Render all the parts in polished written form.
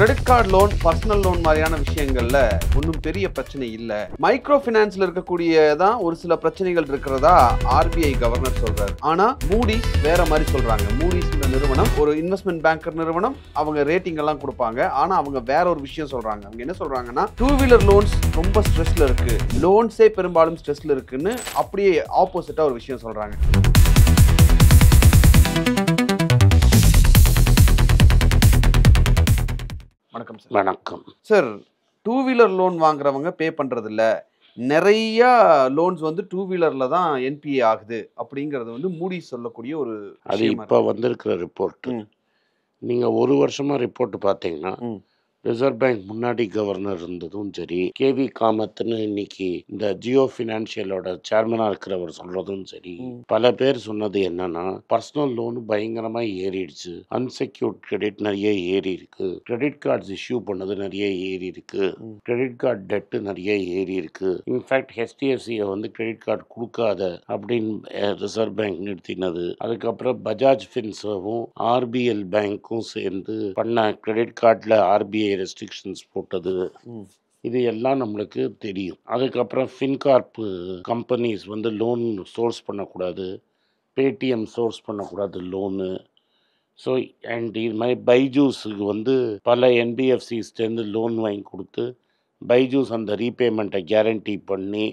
Credit card loan, personal loan மாதிரியான விஷயங்கள்ல ஒன்றும் பெரிய பிரச்சனை இல்லை. மைக்ரோ ஃபினான்ஸ்ல இருக்கக்கூடியதான் ஒரு சில பிரச்சனைகள் இருக்கிறதா ஆர்பிஐ கவர்னர் சொல்றாரு. ஆனா மூடிஸ் வேற மாதிரி சொல்றாங்க. மூடிஸ் நிறுவனம் ஒரு இன்வெஸ்ட்மெண்ட் பேங்கர் நிறுவனம், அவங்க ரேட்டிங் எல்லாம் கொடுப்பாங்க. ஆனா அவங்க வேற ஒரு விஷயம் சொல்றாங்க. அவங்க என்ன சொல்றாங்கன்னா, 2 வீலர் லோன்ஸ் ரொம்ப ஸ்ட்ரெஸ்ல இருக்கு, லோன்ஸே பெரும்பாலும் ஸ்ட்ரெஸ்ல இருக்குன்னு அப்படியே ஆப்போசிட்டா ஒரு விஷயம் சொல்றாங்க. வணக்கம் சார். வணக்கம் சார், 2 வீலர் லோன் வாங்குறவங்க பே பண்றது இல்ல, நிறைய லோன்ஸ் வந்து 2 வீலர்ல தான் என்பிஏ ஆகுது அப்படிங்கிறது மூடிஸ் சொல்லக்கூடிய ஒரு அது இப்போ வந்திருக்கிற ரிப்போர்ட். நீங்கள் ஒரு வருஷமாக ரிப்போர்ட் பார்த்தீங்கன்னா ரிசர்வ் பேங்க் முன்னாடி கவர்னர் இருந்ததும் சரி, கேவி காமத்னு இன்னைக்கு இந்த ஜியோ ஃபினான்ஷியலோட சேர்மனாக இருக்கிறவர் சொல்கிறதும் சரி, பல பேர் சொன்னது என்னன்னா, பர்சனல் லோன் பயங்கரமாக ஏறிடுச்சு, அன்செக்யூர்ட் கிரெடிட் நிறைய ஏறி இருக்கு, கிரெடிட் கார்ட்ஸ் இஷ்யூ பண்ணது நிறைய ஏறி இருக்கு, கிரெடிட் கார்டு டெட்டு நிறைய ஏறி இருக்கு, இன்ஃபேக்ட் ஹெச்டிஎஃப்சியை கிரெடிட் கார்டு கொடுக்காத அப்படின்னு ரிசர்வ் பேங்க் நிறுத்தினது, அதுக்கப்புறம் பஜாஜ் ஃபின்சர்வும் ஆர்பிஎல் பேங்க்கும் சேர்ந்து பண்ண கிரெடிட் கார்டில் ஆர்பிஐ ரெஸ்ட்ரிக்ஷன்ஸ் போட்டது, இது எல்லாம் நம்மளுக்கு தெரியும். அதுக்கப்புறம் ஃபின்கார்ப் கம்பெனிஸ் லோன் சோர்ஸ் பண்ணக்கூடாது, பேடிஎம் சோர்ஸ் பண்ணக்கூடாது லோனு. ஸோ அண்ட் இது மாதிரி பைஜூஸுக்கு பல என்பிஎஃப்சிஸ்லேருந்து லோன் வாங்கி கொடுத்து பைஜூஸ் அந்த ரீபேமெண்ட்டை கேரண்டி பண்ணி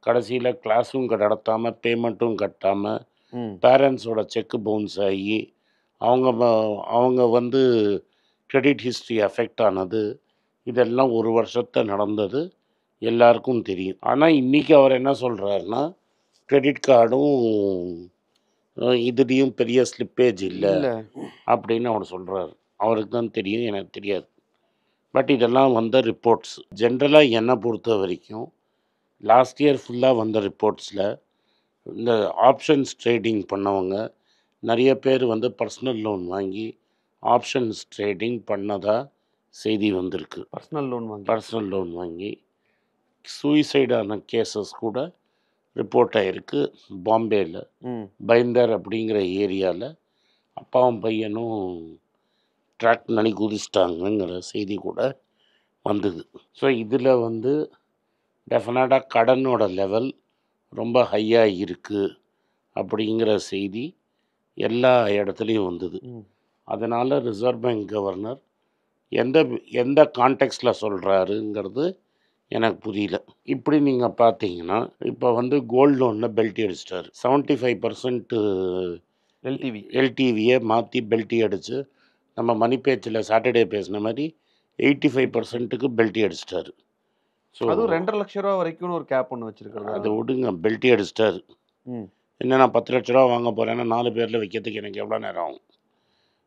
கடைசியில் கிளாஸும் நடத்தாமல் பேமெண்ட்டும் கட்டாமல் பேரண்ட்ஸோட செக்கு பவுன்ஸ் ஆகி அவங்க கிரெடிட் ஹிஸ்ட்ரி அஃபெக்ட் ஆனது, இதெல்லாம் ஒரு வருஷத்தை நடந்தது, எல்லாருக்கும் தெரியும். ஆனால் இன்றைக்கி அவர் என்ன சொல்கிறாருன்னா, கிரெடிட் கார்டும் இதுலேயும் பெரிய ஸ்லிப்பேஜ் இல்லை அப்படின்னு அவர் சொல்கிறாரு. அவருக்கு தான் தெரியும், எனக்கு தெரியாது. பட் இதெல்லாம் வந்த ரிப்போர்ட்ஸ். ஜென்ரலாக என்னை பொறுத்த வரைக்கும் லாஸ்ட் இயர் ஃபுல்லாக வந்த ரிப்போர்ட்ஸில் இந்த ஆப்ஷன்ஸ் ட்ரேடிங் பண்ணவங்க நிறைய பேர் பர்சனல் லோன் வாங்கி ஆப்ஷன்ஸ் ட்ரேடிங் பண்ணதா செய்தி வந்திருக்கு. பர்சனல் லோன் வாங்கி சூசைடான கேசஸ் கூட ரிப்போர்ட் ஆகிருக்கு. பாம்பேயில் பைந்தர் அப்படிங்கிற ஏரியாவில் அப்பாவும் பையனும் ட்ராக் பண்ணி குதிச்சிட்டாங்கங்கிற செய்தி கூட வந்தது. ஸோ இதில் டெஃபினட்டாக கடனோட லெவல் ரொம்ப ஹையாக இருக்குது அப்படிங்கிற செய்தி எல்லா இடத்துலையும் வந்தது. அதனால் ரிசர்வ் பேங்க் கவர்னர் எந்த கான்டெக்ஸ்டில் சொல்கிறாருங்கிறது எனக்கு புரியல. இப்படி நீங்கள் பார்த்தீங்கன்னா இப்போ கோல்டு லோனில் பெல்ட்டி அடிச்சிட்டாரு. 75% எல்டிவியை மாற்றி பெல்ட்டி அடித்து, நம்ம மணி பேச்சில் சாட்டர்டே பேசின மாதிரி 85%க்கு பெல்ட்டி அடிச்சிட்டாரு. ஸோ அது 2.5 லட்ச ரூபா வரைக்கும் ஒரு கேப் ஒன்று வச்சுருக்காரு. அதை விடுங்க, பெல்ட்டி அடிச்சிட்டாரு. என்ன, நான் 10 லட்ச ரூபா வாங்க போகிறேன்னா 4 பேரில் வைக்கிறதுக்கு எனக்கு எவ்வளோ நேரம் ஆகும்?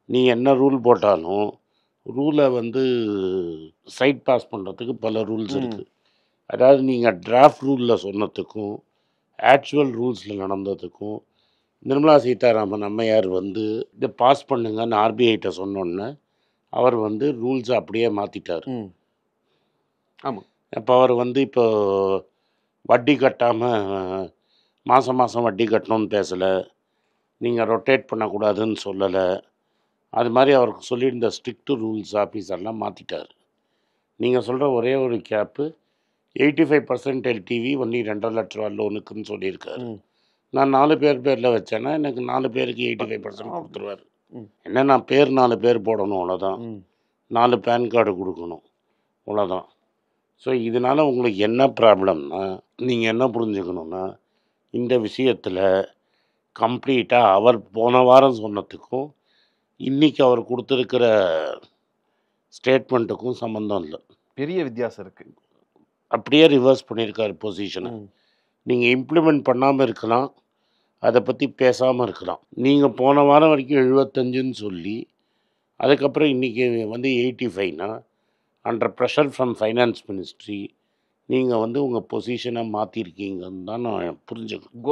நீ என்ன ரூல் போட்டாலும் ரூலை சைட் பாஸ் பண்ணுறதுக்கு பல ரூல்ஸ் இருக்குது. அதாவது நீங்கள் டிராஃப்ட் ரூலில் சொன்னதுக்கும் ஆக்சுவல் ரூல்ஸில் நடந்ததுக்கும் நிர்மலா சீதாராமன் அம்மையார் இதை பாஸ் பண்ணுங்கன்னு ஆர்பிஐட்ட சொன்னோன்னே அவர் ரூல்ஸை அப்படியே மாற்றிட்டார். ஆமாம். அப்போ அவர் இப்போ வட்டி கட்டாமல் மாதம் வட்டி கட்டணும்னு பேசலை, நீங்கள் ரொட்டேட் பண்ணக்கூடாதுன்னு சொல்லலை. அது மாதிரி அவருக்கு சொல்லியிருந்த ஸ்ட்ரிக்ட் ரூல்ஸ் ஆஃபீஸர்லாம் மாற்றிட்டார். நீங்கள் சொல்கிற ஒரே ஒரு கேப்பு 85% எல்டிவி 2.5 லட்ச ரூபா லோனுக்குன்னு சொல்லியிருக்காரு. நான் 4 பேரில் வச்சேன்னா எனக்கு 4 பேருக்கு 85% கொடுத்துருவார். என்ன, நான் 4 பேர் போடணும், அவ்வளோதான். 4 பேன் கார்டு கொடுக்கணும், அவ்வளோதான். ஸோ இதனால் உங்களுக்கு என்ன ப்ராப்ளம்னா, நீங்கள் என்ன புரிஞ்சுக்கணுன்னா, இந்த விஷயத்தில் கம்ப்ளீட்டாக அவர் போன வாரம் சொன்னதுக்கும் இன்றைக்கி அவர் கொடுத்துருக்கிற ஸ்டேட்மெண்ட்டுக்கும் சம்மந்தம் இல்லை. பெரிய வித்தியாசம் இருக்குது. அப்படியே ரிவர்ஸ் பண்ணியிருக்காரு பொசிஷனை. நீங்கள் இம்ப்ளிமெண்ட் பண்ணாமல் இருக்கலாம், அதை பற்றி பேசாமல் இருக்கலாம். நீங்கள் போன வாரம் வரைக்கும் 75ன்னு சொல்லி அதுக்கப்புறம் இன்றைக்கி 85னா under pressure from finance ministry நீங்கள் உங்கள் பொசிஷனை மாற்றிருக்கீங்கன்னு தான் நான் புரிஞ்சுக்கணும்.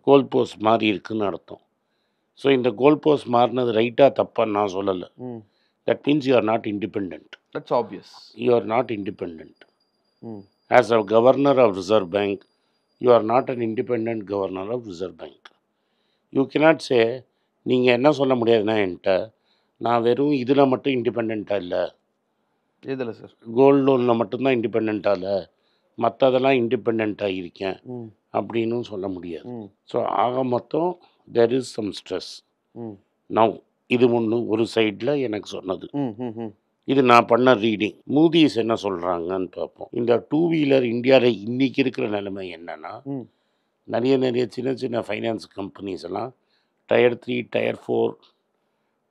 கோல் போஸ்ட் மாறி இருக்குதுன்னு அர்த்தம். ஸோ இந்த கோல் போஸ்ட் மாறினது ரைட்டாக தப்பான்னு நான் சொல்லலை. That means you are not independent. That's obvious. You are not independent. As a governor of Reserve Bank, you are not an independent governor of Reserve Bank. You cannot say, நீங்கள் என்ன சொல்ல முடியாதுன்னா என்கிட்ட, நான் வெறும் இதில் மட்டும் இண்டிபெண்ட்டாக இல்லை, எதில் சார்? கோல்டு லோனில் மட்டும்தான் இண்டிபெண்ட்டாக, மற்றதெல்லாம் இண்டிபெண்ட்டாக இருக்கேன் அப்படின்னு சொல்ல முடியாது. ஸோ ஆக மொத்தம் there is some stress. Now இது ஒரு சைடில் எனக்கு சொன்னது. இது நான் பண்ண ரீடிங். மூடிஸ் என்ன சொல்கிறாங்கன்னு பார்ப்போம். இந்த 2 வீலர் இந்தியாவில் இன்றைக்கி இருக்கிற நிலைமை என்னென்னா, நிறைய சின்ன சின்ன ஃபைனான்ஸ் கம்பெனிஸ் எல்லாம் டயர் 3, டயர் 4,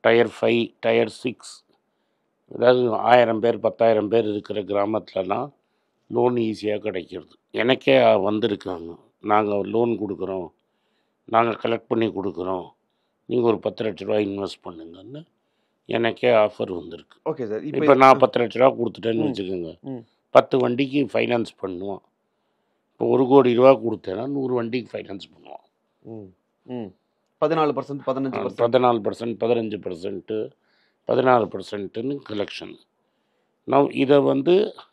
டயர் 5, டயர் 6, அதாவது 1000 பேர் 10,000 பேர் இருக்கிற கிராமத்துலலாம் லோன் ஈஸியாக கிடைக்கிறது. எனக்கே வந்திருக்காங்க, நாங்கள் லோன் கொடுக்குறோம், நாங்கள் கலெக்ட் பண்ணி கொடுக்குறோம், நீங்கள் ஒரு 10 லட்ச ரூபா இன்வெஸ்ட் பண்ணுங்கன்னு எனக்கே ஆஃபர் வந்திருக்கு. Okay sir. இப்போ நான் 10 லட்ச ரூபா கொடுத்துட்டேன்னு வச்சுக்கோங்க, 10 வண்டிக்கு ஃபைனான்ஸ் பண்ணுவான். இப்போ 1 கோடி ரூபா கொடுத்தேன்னா 100 வண்டிக்கு ஃபைனான்ஸ் பண்ணுவான். 14%, 15%, 14%, 15%, 16%ன்னு கலெக்ஷன். நான் இதை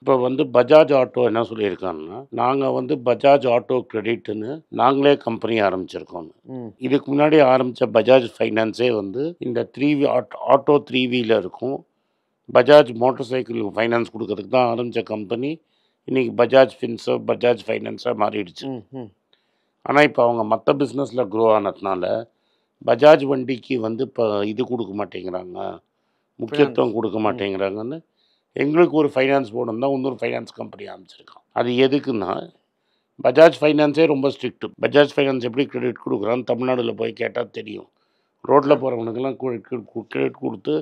இப்போ பஜாஜ் ஆட்டோ என்ன சொல்லியிருக்காங்கன்னா, நாங்கள் பஜாஜ் ஆட்டோ கிரெடிட்னு நாங்களே கம்பெனி ஆரம்பிச்சிருக்கோம். இதுக்கு முன்னாடி ஆரம்பித்த பஜாஜ் ஃபைனான்ஸே இந்த ஆட்டோ 3 வீலருக்கும் பஜாஜ் மோட்டர் சைக்கிளுக்கு ஃபைனான்ஸ் கொடுக்கறதுக்கு தான் ஆரம்பித்த கம்பெனி. இன்றைக்கி பஜாஜ் ஃபின்சர்வ், பஜாஜ் ஃபைனான்ஸாக மாறிடுச்சு. ஆனால் இப்போ அவங்க மற்ற பிஸ்னஸில் க்ரோ ஆனதுனால பஜாஜ் வண்டிக்கு இப்போ இது கொடுக்க மாட்டேங்கிறாங்க, முக்கியத்துவம் கொடுக்க மாட்டேங்கிறாங்கன்னு எங்களுக்கு ஒரு ஃபைனான்ஸ் போர்டு தான் இன்னொரு ஃபைனான்ஸ் கம்பெனி ஆரம்பிச்சிருக்கான். அது எதுக்குன்னா, பஜாஜ் ஃபைனான்ஸே ரொம்ப ஸ்ட்ரிக்ட்டு. பஜாஜ் ஃபைனான்ஸ் எப்படி கிரெடிட் கொடுக்குறான்னு தமிழ்நாட்டில் போய் கேட்டால் தெரியும். ரோட்டில் போகிறவனுக்கெல்லாம் கிரெடிட் கொடுத்து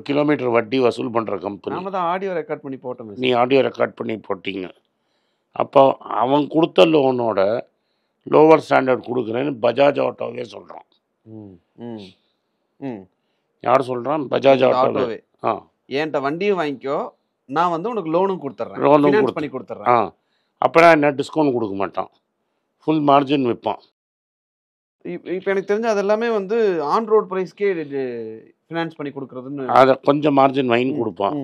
கிலோமீட்டர் வட்டி வசூல் பண்ணுற கம்பெனி. நாம தான் ஆடியோ ரெக்கார்ட் பண்ணி போட்டோம். நீ ஆடியோ ரெக்கார்ட் பண்ணி போட்டீங்க. அப்போ அவன் கொடுத்த லோனோட லோவர் ஸ்டாண்டர்ட் கொடுக்குறேன்னு பஜாஜ் ஆட்டோவே சொல்கிறான். யார் சொல்கிறான்? பஜாஜ் ஆட்டோவே. என்கிட்ட வண்டியும் வாங்கிக்கோ, நான் உனக்கு லோனும் கொடுத்துட்றேன், லோனும் பண்ணி கொடுத்துட்றேன். அப்புறம் என்ன டிஸ்கவுண்ட் கொடுக்க மாட்டான், ஃபுல் மார்ஜின் விற்பான். இப்போ எனக்கு தெரிஞ்ச அது எல்லாமே ஆன் ரோட் ப்ரைஸ்க்கே ஃபினான்ஸ் பண்ணி கொடுக்குறதுன்னு அதை கொஞ்சம் மார்ஜின் வாங்கி கொடுப்பான்.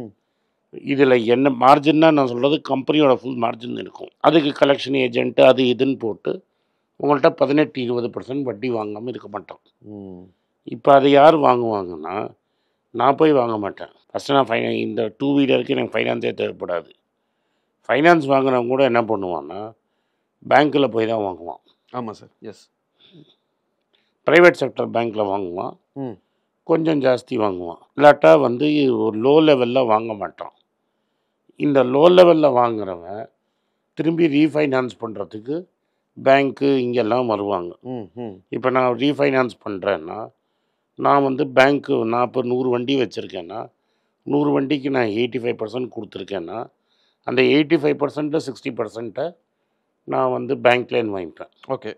இதில் என்ன மார்ஜின்னா, நான் சொல்கிறது கம்பெனியோட ஃபுல் மார்ஜின் இருக்கும். அதுக்கு கலெக்ஷன் ஏஜென்ட்டு அது இதுன்னு போட்டு உங்கள்கிட்ட 18-20% வட்டி வாங்காமல் இருக்க மாட்டான். இப்போ அதை யார் வாங்குவாங்கன்னா, நான் போய் வாங்க மாட்டேன். ஃபஸ்ட்டு நான் இந்த 2 வீலருக்கு எனக்கு ஃபைனான்ஸே தேவைப்படாது. ஃபைனான்ஸ் வாங்குறவங்க கூட என்ன பண்ணுவான்னா, பேங்க்கில் போய் தான் வாங்குவான். ஆமாம் சார், எஸ். ப்ரைவேட் செக்டர் பேங்க்கில் வாங்குவான், கொஞ்சம் ஜாஸ்தி வாங்குவான். இல்லாட்டா ஒரு லோ லெவலில் வாங்க மாட்டான். இந்த லோ லெவலில் வாங்குறவன் திரும்பி ரீஃபைனான்ஸ் பண்ணுறதுக்கு பேங்க்கு இங்கெல்லாம் வருவாங்க. இப்போ நான் ரீஃபைனான்ஸ் பண்ணுறேன்னா, நான் பேங்க்கு நான் இப்போ 100 வண்டி வச்சுருக்கேன்னா, 100 வண்டிக்கு நான் 85% கொடுத்துருக்கேன்னா, அந்த 85%ல் 60%-ஐ நான் பேங்க்லேன்னு வாங்கிப்பேன். ஓகே.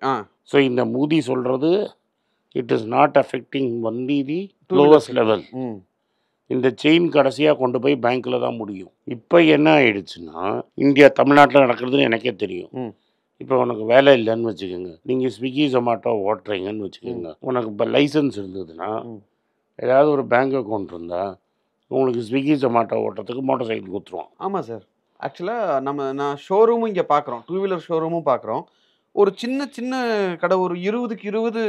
ஸோ இந்த மூடி சொல்கிறது, it is not affecting only the lowest level. இந்த செயின் கடைசியாக கொண்டு போய் பேங்க்கில் தான் முடியும். இப்போ என்ன ஆயிடுச்சுன்னா, தமிழ்நாட்டில் நடக்கிறதுன்னு எனக்கே தெரியும். இப்போ உனக்கு வேலை இல்லைன்னு வச்சுக்கோங்க, நீங்கள் ஸ்விக்கி ஜொமேட்டோ ஓட்டுறீங்கன்னு வச்சுக்கோங்க, உனக்கு இப்போ லைசன்ஸ் இருந்ததுன்னா, ஏதாவது ஒரு பேங்க் அக்கௌண்ட் இருந்தால் உங்களுக்கு ஸ்விக்கி ஜொமேட்டோ ஓட்டுறதுக்கு மோட்டர் சைக்கிள் கொடுத்துருவான். ஆமாம் சார். ஆக்சுவலாக நான் ஷோரூமும் இங்கே பார்க்குறோம், 2 வீலர் ஷோரூமும் பார்க்குறோம். ஒரு சின்ன கடை, ஒரு 20க்கு 20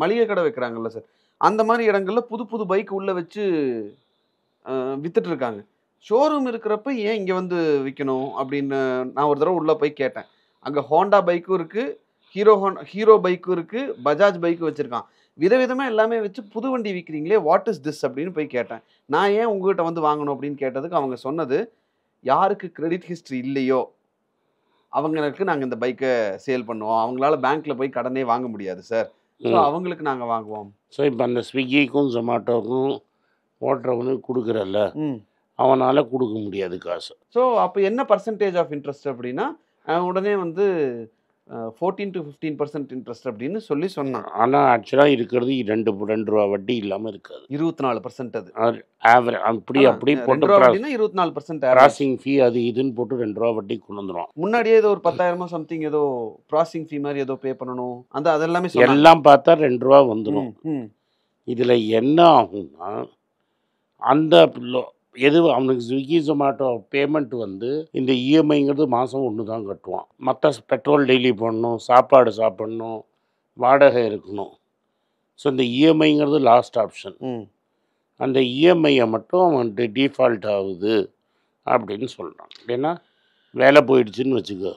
மளிகை கடை வைக்கிறாங்கல்ல சார், அந்த மாதிரி இடங்களில் புது பைக் உள்ளே வச்சு வித்துட்டு இருக்காங்க. ஷோரூம் இருக்கிறப்ப ஏன் இங்கே விற்கணும் அப்படின்னு நான் ஒரு தடவை உள்ளே போய் கேட்டேன். அங்கே ஹோண்டா பைக்கும் இருக்குது, ஹீரோ பைக்கும் இருக்குது, பஜாஜ் பைக்கும் வச்சுருக்கான். விதவிதமாக எல்லாமே வச்சு புது வண்டி விற்கிறீங்களே, வாட் இஸ் திஸ் அப்படின்னு போய் கேட்டேன். நான் ஏன் உங்கள்கிட்ட வாங்கணும் அப்படின்னு கேட்டதுக்கு அவங்க சொன்னது, யாருக்கு கிரெடிட் ஹிஸ்ட்ரி இல்லையோ அவங்களுக்கு நாங்கள் இந்த பைக்கை சேல் பண்ணுவோம், அவங்களால பேங்க்கில் போய் கடனே வாங்க முடியாது சார், ஸோ அவங்களுக்கு நாங்கள் வாங்குவோம். ஸோ இப்போ அந்த ஸ்விக்கிக்கும் ஜொமேட்டோக்கும் ஓட்டுறவனுக்கு கொடுக்குறல்ல, அவனால் கொடுக்க முடியாது காசு. ஸோ அப்போ என்ன பர்சன்டேஜ் ஆஃப் இன்ட்ரெஸ்ட் அப்படின்னா, உடனே 14 to 15% இன்ட்ரெஸ்ட் அப்படின்னு சொல்லி சொன்னான். ஆனால் ஆக்சுவலாக இருக்கிறது 2 ரூபா வட்டி இல்லாமல் இருக்காது, 24%. அது ஆவரேஜ் அப்படி போட்டு 24% ப்ராசஸிங் ஃபீ அது இதுன்னு போட்டு 2 ரூபா வட்டி கொண்டு வந்துடும். முன்னாடியே ஏதோ ஒரு 10,000 சம்திங் ஏதோ ப்ராசஸிங் ஃபீ மாதிரி ஏதோ பே பண்ணணும், அதெல்லாமே எல்லாம் பார்த்தா 2 ரூபா வந்துடும். இதில் என்ன ஆகும்னா, அந்த அவனுக்கு ஸ்விக்கி ஜொமேட்டோ பேமெண்ட் இந்த இஎம்ஐங்கிறது மாதம் 1 தான் கட்டுவான். மற்ற பெட்ரோல் டெய்லி போடணும், சாப்பாடு சாப்பிடணும், வாடகை இருக்கணும். ஸோ இந்த இஎம்ஐங்கிறது லாஸ்ட் ஆப்ஷன். அந்த இஎம்ஐயை மட்டும் அவன் டிஃபால்ட் ஆகுது அப்படின்னு சொல்கிறான். ஏன்னா வேலை போயிடுச்சுன்னு வச்சுக்கோ,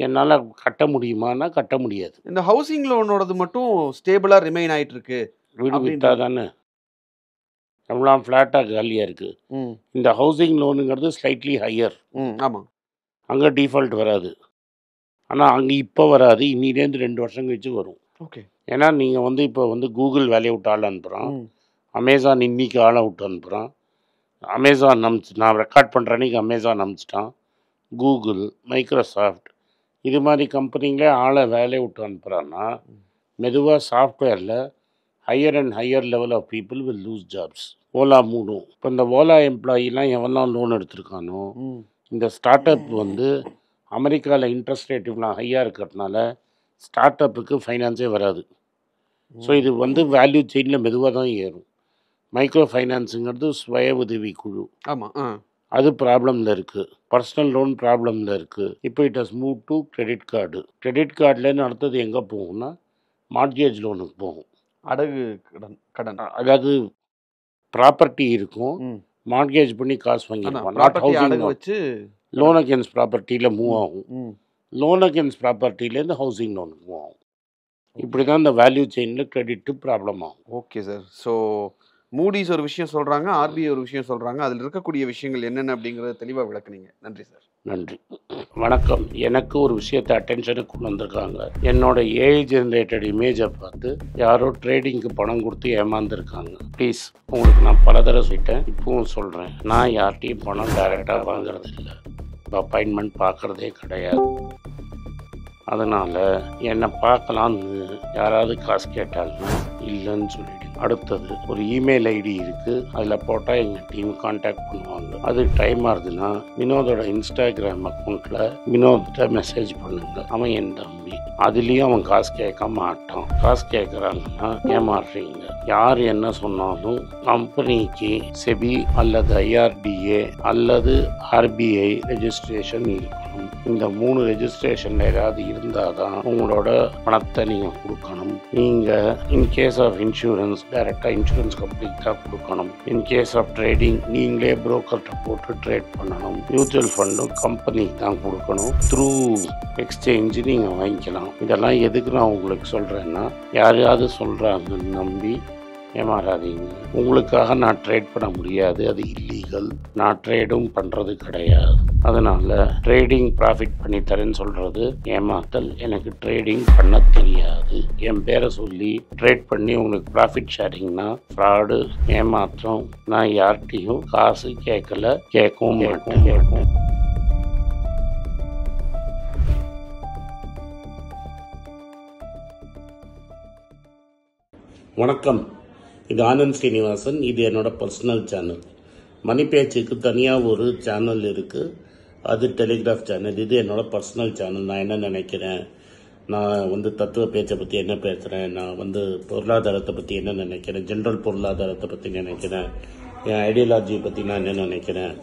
என்னால் கட்ட முடியுமானா கட்ட முடியாது. இந்த ஹவுசிங் லோனோடது மட்டும் ஸ்டேபிளாக ரிமைன் ஆகிட்டு இருக்கு. வீடு விற்றா தானே எவ்வளோ ஃப்ளாட்டாக காலியாக இருக்குது. இந்த ஹவுசிங் லோனுங்கிறது ஸ்லைட்லி ஹையர். ஆமாம், அங்கே டிஃபால்ட் வராது. ஆனால் அங்கே இப்போ வராது, இன்னிலேருந்து 2 வருஷம் கழிச்சு வரும். ஓகே. ஏன்னா நீங்கள் இப்போ கூகுள் வேலையை விட்டு ஆள் அனுப்புகிறான், அமேசான் இன்னைக்கு ஆளை விட்டு அனுப்புகிறான். அமேசான் நான் ரெக்கார்ட் பண்ணுற அன்றைக்கி அமேசான் அனுப்பிச்சிட்டான். கூகுள், மைக்ரோசாஃப்ட் இது மாதிரி கம்பெனிங்களே ஆளை வேலையை விட்டு அனுப்புகிறான்னா மெதுவாக சாஃப்ட்வேரில் higher and higher level of people will lose jobs. Ola மூடும். இப்போ இந்த ஓலா எம்ப்ளாயிலாம் எவெல்லாம் லோன் எடுத்திருக்கானோ, இந்த ஸ்டார்ட் அப் அமெரிக்காவில் இன்ட்ரெஸ்ட் ரேட் இவ்வளோ ஹையாக இருக்கிறதுனால ஸ்டார்ட் அப்புக்கு ஃபைனான்ஸே வராது. ஸோ இது வேல்யூ செயினில் மெதுவாக தான் ஏறும். மைக்ரோ ஃபைனான்ஸுங்கிறது சுய உதவி குழு. ஆமாம், அது ப்ராப்ளமில் இருக்குது. பர்சனல் லோன் ப்ராப்ளமில் இருக்குது. இப்போ it has move to credit card. Credit கார்டுலேருந்து அடுத்தது எங்கே போகும்னா மார்ட்கேஜ் லோனுக்கு போகும். அடகு கடன். அதாவது ப்ராப்பர்ட்டி இருக்கும், மார்ட்கேஜ் பண்ணி காசு வாங்கிடுவான். நாட் ஹவுசிங் வச்சு லோன் அகேன்ஸ்ட் ப்ராப்பர்ட்டியில் மூவ் ஆகும். லோன் அகேன்ஸ்ட் ப்ராப்பர்ட்டிலேருந்து ஹவுசிங் லோனுக்கு மூவ் ஆகும். இப்படி தான் இந்த வேல்யூ செயினில் கிரெடிட்டு ப்ராப்ளம் ஆகும். Okay sir. ஸோ மூடிஸ் ஒரு விஷயம் சொல்கிறாங்க, ஆர்பிஐ ஒரு விஷயம் சொல்கிறாங்க. அதில் இருக்கக்கூடிய விஷயங்கள் என்னென்ன அப்படிங்கிறத தெளிவாக விளக்குனீங்க. நன்றி சார். நன்றி, வணக்கம். எனக்கு ஒரு விஷயத்தை அட்டென்ஷனுக்கு கொண்டு வந்திருக்காங்க. என்னோட ஏஐ ஜென்ரேட்டட் இமேஜை பார்த்து யாரோ ட்ரேடிங்க்கு பணம் கொடுத்து ஏமாந்துருக்காங்க. ப்ளீஸ், உங்களுக்கு நான் பல தடவை சொல்லிட்டேன், இப்பவும் சொல்கிறேன், நான் யார்கிட்டையும் பணம் டைரெக்டாக வாங்குறது இல்லை, அப்பாயின்மெண்ட் பார்க்குறதே கிடையாது. அதனால் என்னை பார்க்கலான்னு யாராவது காசு கேட்டாங்கன்னா இல்லைன்னு சொல்லிவிடுங்க. அடுத்தது ஒரு இமெயில் ஐடி இருக்குது, அதில் போட்டால் எங்கள் டீம் கான்டாக்ட் பண்ணுவாங்க. அது டைம் ஆகுதுன்னா வினோதோட இன்ஸ்டாகிராம் அக்கௌண்ட்டில் வினோத்தை மெசேஜ் பண்ணுங்க. அவன் என் தம்பி, அதுலேயும் அவன் காசு கேட்க மாட்டான். காசு கேட்குறாங்கன்னா ஏமாறுறீங்க. யார் என்ன சொன்னாலும் கம்பெனிக்கு செபி அல்லது ஐஆர்டிஏ அல்லது ஆர்பிஐ ரெஜிஸ்ட்ரேஷன் இருக்கணும். இந்த 3 ரெஜிஸ்ட்ரேஷன் ஏதாவது இருந்தால் தான் உங்களோட பணத்தை நீங்கள் கொடுக்கணும். நீங்கள் இன்கேஸ் ஆஃப் இன்சூரன்ஸ் டைரெக்டாக இன்சூரன்ஸ் கம்பெனிக்கு தான் கொடுக்கணும். இன்கேஸ் ஆஃப் ட்ரேடிங் நீங்களே புரோக்கர்கிட்ட போட்டு ட்ரேட் பண்ணணும். மியூச்சுவல் ஃபண்டும் கம்பெனிக்கு தான் கொடுக்கணும். த்ரூ எக்ஸ்சேஞ்சு நீங்கள் வாங்கிக்கலாம். இதெல்லாம் எதுக்கு நான் உங்களுக்கு சொல்கிறேன்னா, யாரையாவது சொல்கிறாங்கன்னு நம்பி ஏமாறாதீங்க. உங்களுக்காக நான் ட்ரேட் பண்ண முடியாது, அது இல்லீகல். நான் ட்ரேடும் பண்ணுறது கிடையாது. அதனால் ட்ரேடிங் ப்ராஃபிட் பண்ணி தரேன்னு சொல்கிறது ஏமாத்தல். எனக்கு ட்ரேடிங் பண்ண தெரியாது. என் பேரை சொல்லி ட்ரேட் பண்ணி உங்களுக்கு ப்ராஃபிட் ஷேரிங்னா ஃப்ராடு, ஏமாற்றம். நான் யார்கிட்டையும் காசு கேட்கல, கேட்கவும் மாட்டேன். வணக்கம், இது ஆனந்த் ஸ்ரீனிவாசன். இது என்னோட பர்சனல் சேனல். மணி பேச்சுக்கு தனியாக ஒரு சேனல் இருக்குது, அது டெலிகிராஃப் சேனல். இது என்னோட பர்சனல் சேனல். நான் என்ன நினைக்கிறேன், நான் தத்துவ பேச்சை பற்றி என்ன பேசுகிறேன், நான் பொருளாதாரத்தை பற்றி என்ன நினைக்கிறேன், ஜென்ரல் பொருளாதாரத்தை பற்றி நினைக்கிறேன், என் ஐடியாலஜியை பற்றி நான் என்ன நினைக்கிறேன்,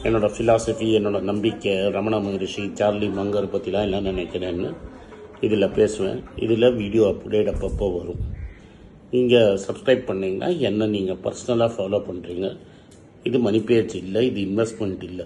என்னோட ஃபிலாசபி, என்னோட நம்பிக்கை, ரமண மகரிஷி, சார்லி மங்கர் பற்றிலாம் என்ன நினைக்கிறேன்னு இதில் பேசுவேன். இதில் வீடியோ அப்டேட் அப்பப்போ வரும். நீங்கள் சப்ஸ்கிரைப் பண்ணிங்கன்னா என்ன நீங்கள் பர்சனலாக ஃபாலோ பண்ணுறீங்க. இது மணி பேச்சு இல்லை, இது இன்வெஸ்ட்மெண்ட் இல்லை.